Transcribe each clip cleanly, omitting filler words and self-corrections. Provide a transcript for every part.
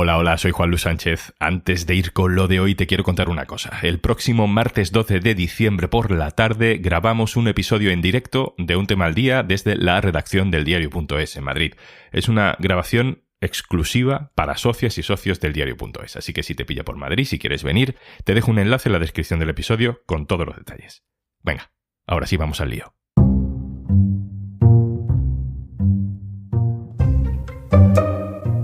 Hola, hola, soy Juan Luis Sánchez. Antes de ir con lo de hoy te quiero contar una cosa. El próximo martes 12 de diciembre por la tarde grabamos un episodio en directo de Un Tema al Día desde la redacción del diario.es en Madrid. Es una grabación exclusiva para socias y socios del diario.es, así que si te pilla por Madrid, si quieres venir, te dejo un enlace en la descripción del episodio con todos los detalles. Venga, ahora sí vamos al lío.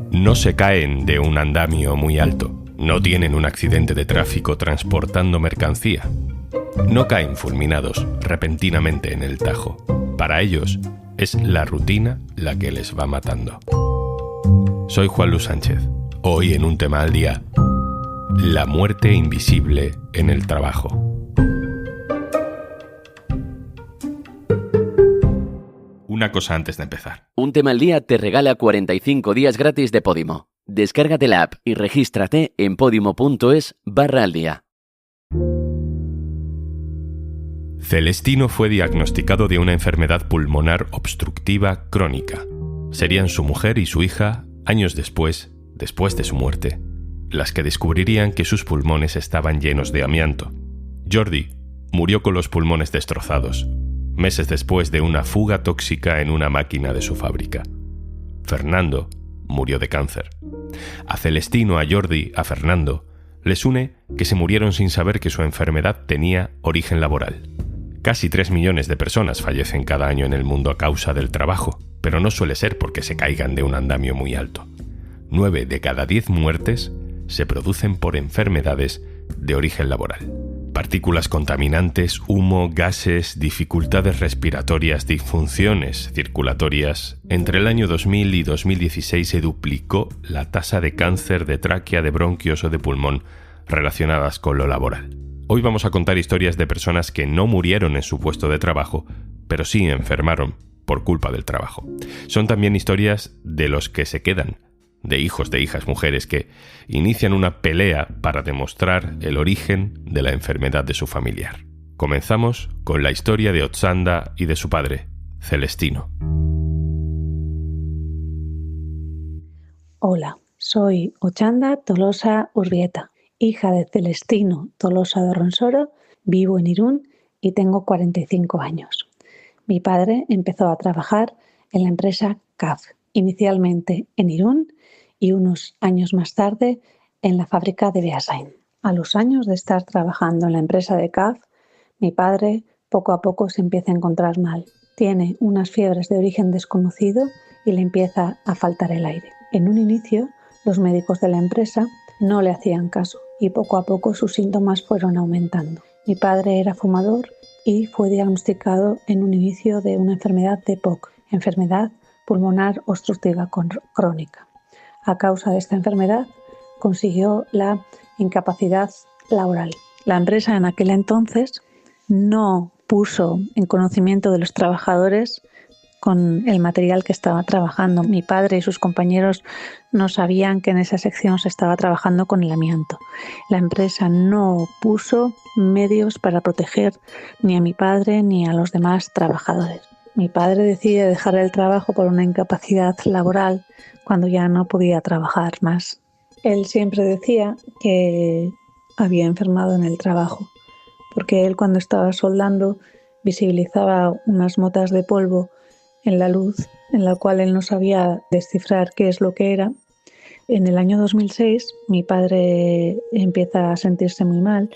No se caen de un andamio muy alto, no tienen un accidente de tráfico transportando mercancía, no caen fulminados repentinamente en el Tajo. Para ellos es la rutina la que les va matando. Soy Juan Luis Sánchez. Hoy en Un Tema al Día, la muerte invisible en el trabajo. Una cosa antes de empezar. Un Tema al Día te regala 45 días gratis de Podimo. Descárgate la app y regístrate en podimo.es/aldía. Celestino fue diagnosticado de una enfermedad pulmonar obstructiva crónica. Serían su mujer y su hija, años después de su muerte, las que descubrirían que sus pulmones estaban llenos de amianto. Jordi murió con los pulmones destrozados, meses después de una fuga tóxica en una máquina de su fábrica. Fernando murió de cáncer. A Celestino, a Jordi, a Fernando, les une que se murieron sin saber que su enfermedad tenía origen laboral. Casi 3 millones de personas fallecen cada año en el mundo a causa del trabajo, pero no suele ser porque se caigan de un andamio muy alto. 9 de cada 10 muertes se producen por enfermedades de origen laboral. Partículas contaminantes, humo, gases, dificultades respiratorias, disfunciones circulatorias. Entre el año 2000 y 2016 se duplicó la tasa de cáncer de tráquea, de bronquios o de pulmón relacionadas con lo laboral. Hoy vamos a contar historias de personas que no murieron en su puesto de trabajo, pero sí enfermaron por culpa del trabajo. Son también historias de los que se quedan, de hijos, de hijas, mujeres que inician una pelea para demostrar el origen de la enfermedad de su familiar. Comenzamos con la historia de Otsanda y de su padre, Celestino. Hola, soy Otsanda Tolosa Urbieta, hija de Celestino Tolosa de Ronsoro, vivo en Irún y tengo 45 años. Mi padre empezó a trabajar en la empresa CAF, inicialmente en Irún y unos años más tarde en la fábrica de Beasain. A los años de estar trabajando en la empresa de CAF, mi padre poco a poco se empieza a encontrar mal. Tiene unas fiebres de origen desconocido y le empieza a faltar el aire. En un inicio, los médicos de la empresa no le hacían caso y poco a poco sus síntomas fueron aumentando. Mi padre era fumador y fue diagnosticado en un inicio de una enfermedad de POC, enfermedad pulmonar obstructiva crónica. A causa de esta enfermedad, consiguió la incapacidad laboral. La empresa en aquel entonces no puso en conocimiento de los trabajadores con el material que estaba trabajando. Mi padre y sus compañeros no sabían que en esa sección se estaba trabajando con el amianto. La empresa no puso medios para proteger ni a mi padre ni a los demás trabajadores. Mi padre decide dejar el trabajo por una incapacidad laboral cuando ya no podía trabajar más. Él siempre decía que había enfermado en el trabajo, porque él cuando estaba soldando visibilizaba unas motas de polvo en la luz, en la cual él no sabía descifrar qué es lo que era. En el año 2006 mi padre empieza a sentirse muy mal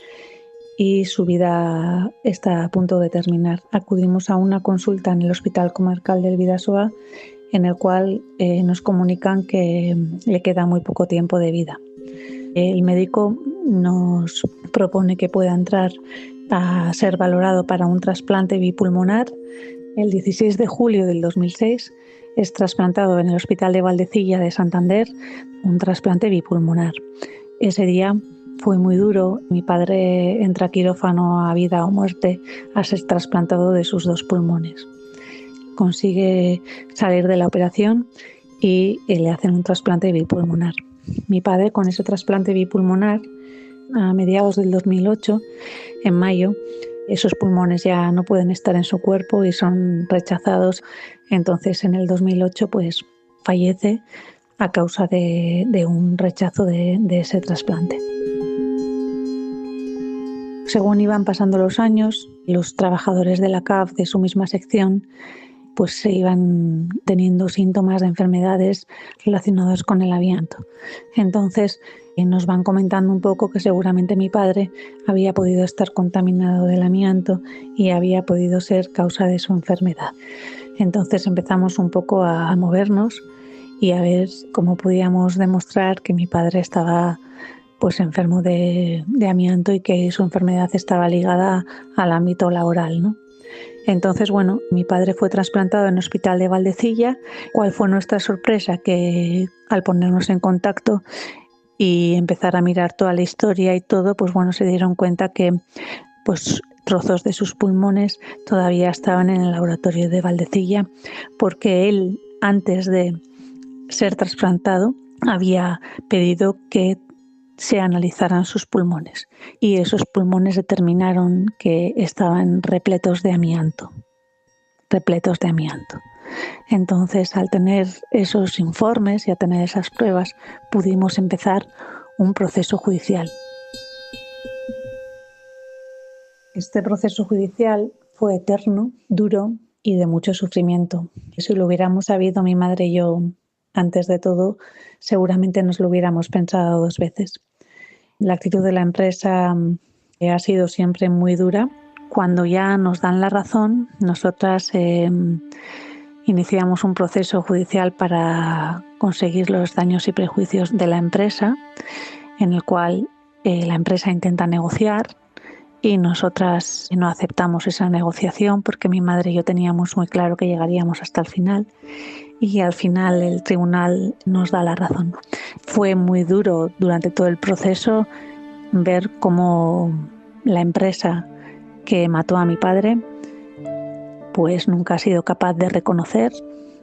y su vida está a punto de terminar. Acudimos a una consulta en el Hospital Comarcal del Bidasoa, en el cual nos comunican que le queda muy poco tiempo de vida. El médico nos propone que pueda entrar a ser valorado para un trasplante bipulmonar. El 16 de julio del 2006 es trasplantado en el Hospital de Valdecilla de Santander un trasplante bipulmonar. Ese día fue muy duro. Mi padre entra a quirófano a vida o muerte a ser trasplantado de sus 2 pulmones. Consigue salir de la operación y le hacen un trasplante bipulmonar. Mi padre, con ese trasplante bipulmonar, a mediados del 2008, en mayo, esos pulmones ya no pueden estar en su cuerpo y son rechazados. Entonces, en el 2008, pues fallece a causa de un rechazo de ese trasplante. Según iban pasando los años, los trabajadores de la CAF de su misma sección pues se iban teniendo síntomas de enfermedades relacionadas con el amianto. Entonces nos van comentando un poco que seguramente mi padre había podido estar contaminado del amianto y había podido ser causa de su enfermedad. Entonces empezamos un poco a movernos y a ver cómo podíamos demostrar que mi padre estaba pues enfermo de amianto y que su enfermedad estaba ligada al ámbito laboral, ¿no? Entonces, bueno, mi padre fue trasplantado en el hospital de Valdecilla. ¿Cuál fue nuestra sorpresa? Que al ponernos en contacto y empezar a mirar toda la historia y todo, pues bueno, se dieron cuenta que pues trozos de sus pulmones todavía estaban en el laboratorio de Valdecilla, porque él, antes de ser trasplantado, había pedido que se analizaran sus pulmones y esos pulmones determinaron que estaban repletos de amianto. Entonces, al tener esos informes y a tener esas pruebas, pudimos empezar un proceso judicial. Este proceso judicial fue eterno, duro y de mucho sufrimiento. Si lo hubiéramos sabido mi madre y yo antes de todo, seguramente nos lo hubiéramos pensado 2 veces. La actitud de la empresa ha sido siempre muy dura. Cuando ya nos dan la razón, nosotras iniciamos un proceso judicial para conseguir los daños y perjuicios de la empresa, en el cual la empresa intenta negociar y nosotras no aceptamos esa negociación porque mi madre y yo teníamos muy claro que llegaríamos hasta el final. Y al final el tribunal nos da la razón. Fue muy duro durante todo el proceso ver cómo la empresa que mató a mi padre pues nunca ha sido capaz de reconocer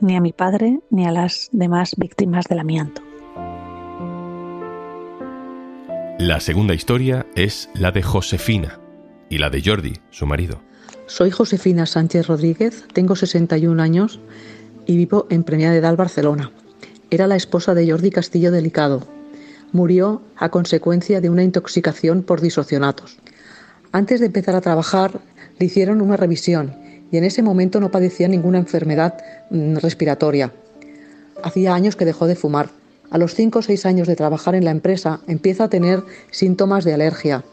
ni a mi padre ni a las demás víctimas del amianto. La segunda historia es la de Josefina y la de Jordi, su marido. Soy Josefina Sánchez Rodríguez, tengo 61 años y vivo en Premià de Dalt, Barcelona. Era la esposa de Jordi Castillo Delicado. Murió a consecuencia de una intoxicación por disocionatos. Antes de empezar a trabajar, le hicieron una revisión y en ese momento no padecía ninguna enfermedad respiratoria. Hacía años que dejó de fumar. A los 5 o 6 años de trabajar en la empresa, empieza a tener síntomas de alergia.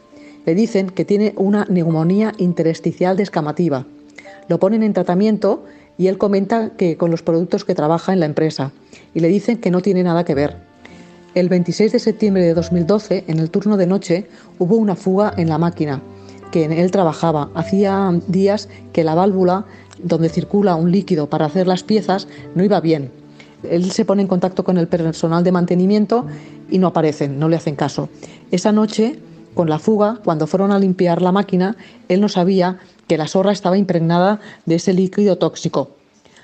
Le dicen que tiene una neumonía intersticial descamativa. Lo ponen en tratamiento y él comenta que con los productos que trabaja en la empresa y le dicen que no tiene nada que ver. El 26 de septiembre de 2012, en el turno de noche, hubo una fuga en la máquina que en él trabajaba. Hacía días que la válvula donde circula un líquido para hacer las piezas no iba bien. Él se pone en contacto con el personal de mantenimiento y no aparecen, no le hacen caso. Esa noche, con la fuga, cuando fueron a limpiar la máquina, él no sabía que la sorra estaba impregnada de ese líquido tóxico.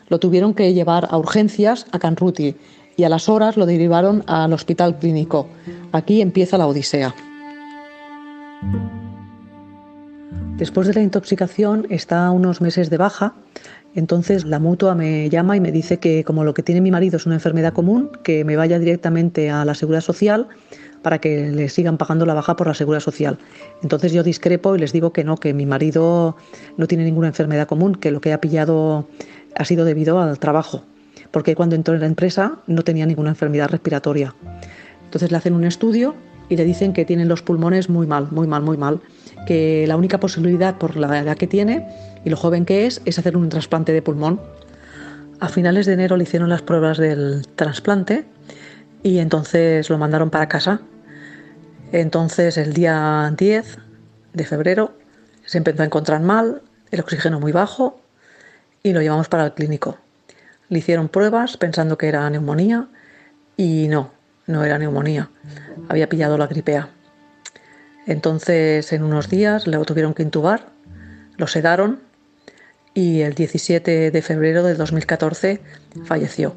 Lo tuvieron que llevar a urgencias a Can Ruti y a las horas lo derivaron al hospital clínico. Aquí empieza la odisea. Después de la intoxicación está unos meses de baja, entonces la mutua me llama y me dice que como lo que tiene mi marido es una enfermedad común, que me vaya directamente a la Seguridad Social para que le sigan pagando la baja por la Seguridad Social. Entonces yo discrepo y les digo que no, que mi marido no tiene ninguna enfermedad común, que lo que ha pillado ha sido debido al trabajo, porque cuando entró en la empresa no tenía ninguna enfermedad respiratoria. Entonces le hacen un estudio y le dicen que tienen los pulmones muy mal, que la única posibilidad por la edad que tiene y lo joven que es hacer un trasplante de pulmón. A finales de enero le hicieron las pruebas del trasplante y entonces lo mandaron para casa. Entonces el día 10 de febrero se empezó a encontrar mal, el oxígeno muy bajo y lo llevamos para el clínico. Le hicieron pruebas pensando que era neumonía y no era neumonía, había pillado la gripe A. Entonces en unos días lo tuvieron que intubar, lo sedaron y el 17 de febrero del 2014 falleció.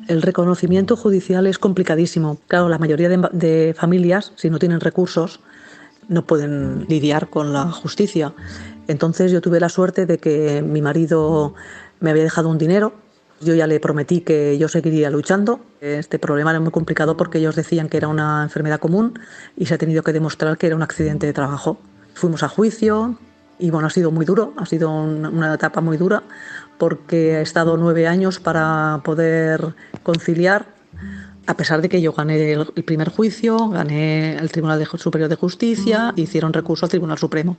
El reconocimiento judicial es complicadísimo. Claro, la mayoría de familias, si no tienen recursos, no pueden lidiar con la justicia. Entonces yo tuve la suerte de que mi marido me había dejado un dinero Yo ya le prometí que yo seguiría luchando. Este problema era muy complicado porque ellos decían que era una enfermedad común y se ha tenido que demostrar que era un accidente de trabajo. Fuimos a juicio y bueno, ha sido muy duro, ha sido una etapa muy dura porque he estado 9 años para poder conciliar, a pesar de que yo gané el primer juicio, gané el Tribunal Superior de Justicia, hicieron recurso al Tribunal Supremo.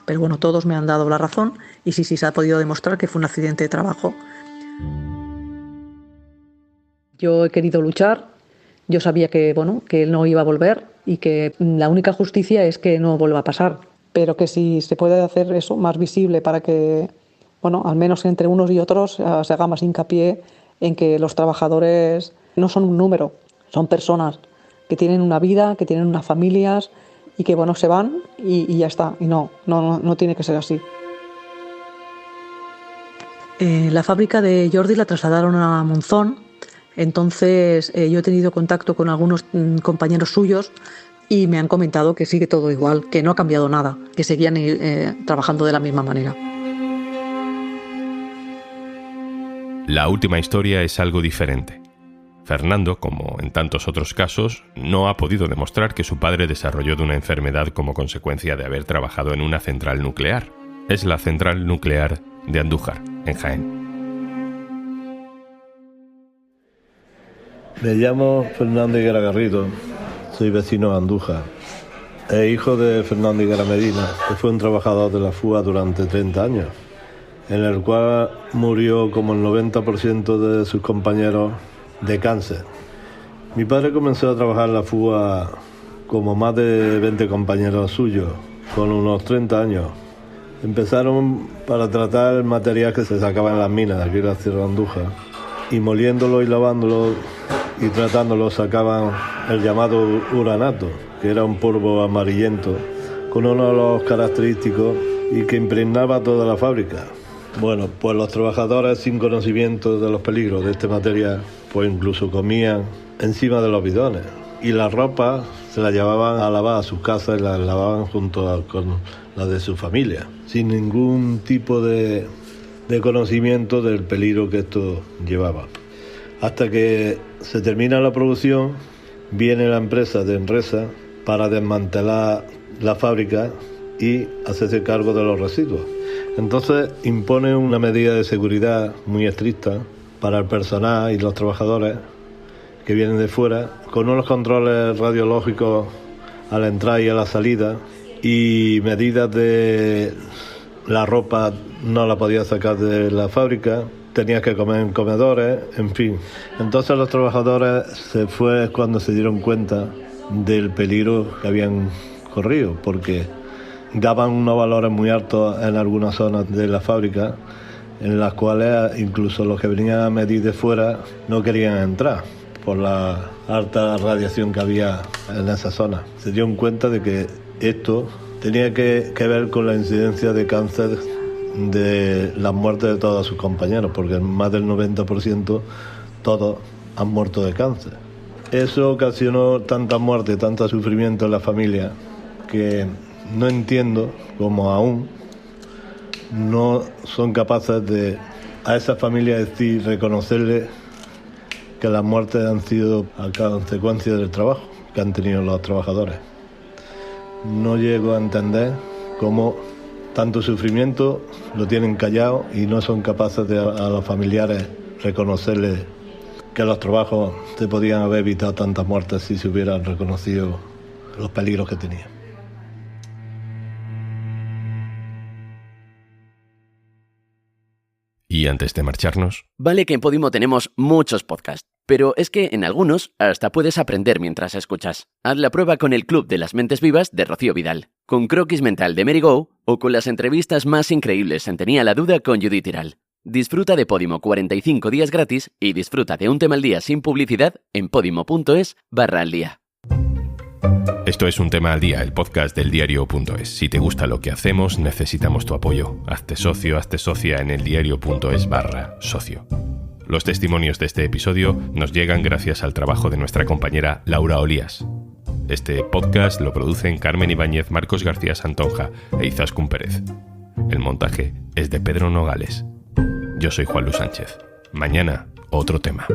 Pero bueno, todos me han dado la razón y sí se ha podido demostrar que fue un accidente de trabajo. Yo he querido luchar, yo sabía que él no iba a volver y que la única justicia es que no vuelva a pasar, pero que si se puede hacer eso más visible para que, al menos entre unos y otros se haga más hincapié en que los trabajadores no son un número, son personas que tienen una vida, que tienen unas familias y que se van y ya está, y no tiene que ser así. La fábrica de Jordi la trasladaron a Monzón. Entonces yo he tenido contacto con algunos compañeros suyos y me han comentado que sigue todo igual, que no ha cambiado nada, que seguían trabajando de la misma manera. La última historia es algo diferente. Fernando, como en tantos otros casos, no ha podido demostrar que su padre desarrolló de una enfermedad como consecuencia de haber trabajado en una central nuclear. Es la central nuclear de Andújar, en Jaén. Me llamo Fernando Higuera Garrido, soy vecino de Andújar. Es hijo de Fernando Higuera Medina, que fue un trabajador de la FUA durante 30 años, en el cual murió como el 90% de sus compañeros de cáncer. Mi padre comenzó a trabajar en la FUA como más de 20 compañeros suyos, con unos 30 años. Empezaron para tratar el material que se sacaba en las minas de aquí de la Sierra de Andújar, y moliéndolo y lavándolo y tratándolo sacaban el llamado uranato, que era un polvo amarillento con uno de los característicos y que impregnaba toda la fábrica. Bueno, pues los trabajadores sin conocimiento de los peligros de este material, pues incluso comían encima de los bidones y la ropa se la llevaban a lavar a sus casas y la lavaban junto con la de su familia, sin ningún tipo de conocimiento del peligro que esto llevaba. Hasta que se termina la producción, viene la empresa de Enresa para desmantelar la fábrica y hacerse cargo de los residuos. Entonces impone una medida de seguridad muy estricta para el personal y los trabajadores que vienen de fuera, con unos controles radiológicos a la entrada y a la salida y medidas de la ropa no la podía sacar de la fábrica, tenía que comer en comedores, en fin. Entonces los trabajadores fue cuando se dieron cuenta del peligro que habían corrido, porque daban unos valores muy altos en algunas zonas de la fábrica, en las cuales incluso los que venían a medir de fuera no querían entrar por la alta radiación que había en esa zona. Se dieron cuenta de que esto tenía que ver con la incidencia de cáncer de las muertes de todos sus compañeros, porque más del 90% todos han muerto de cáncer. Eso ocasionó tanta muerte, tanto sufrimiento en la familia, que no entiendo cómo aún no son capaces de a esa familia decir, reconocerle que las muertes han sido a consecuencia del trabajo que han tenido los trabajadores. No llego a entender cómo tanto sufrimiento lo tienen callado y no son capaces de a los familiares reconocerles que los trabajos se podían haber evitado tantas muertes si se hubieran reconocido los peligros que tenían. Y antes de marcharnos... Vale que en Podimo tenemos muchos podcasts, pero es que en algunos hasta puedes aprender mientras escuchas. Haz la prueba con el Club de las Mentes Vivas de Rocío Vidal, con Croquis Mental de Mary Go o con las entrevistas más increíbles en Tenía la Duda con Judith Tiral. Disfruta de Podimo 45 días gratis y disfruta de un tema al día sin publicidad en podimo.es/al día. Esto es Un Tema al Día, el podcast del diario.es. Si te gusta lo que hacemos, necesitamos tu apoyo. Hazte socio, hazte socia en eldiario.es/socio. Los testimonios de este episodio nos llegan gracias al trabajo de nuestra compañera Laura Olías. Este podcast lo producen Carmen Ibáñez, Marcos García Santonja e Izaskun Pérez. El montaje es de Pedro Nogales. Yo soy Juan Luis Sánchez. Mañana, otro tema.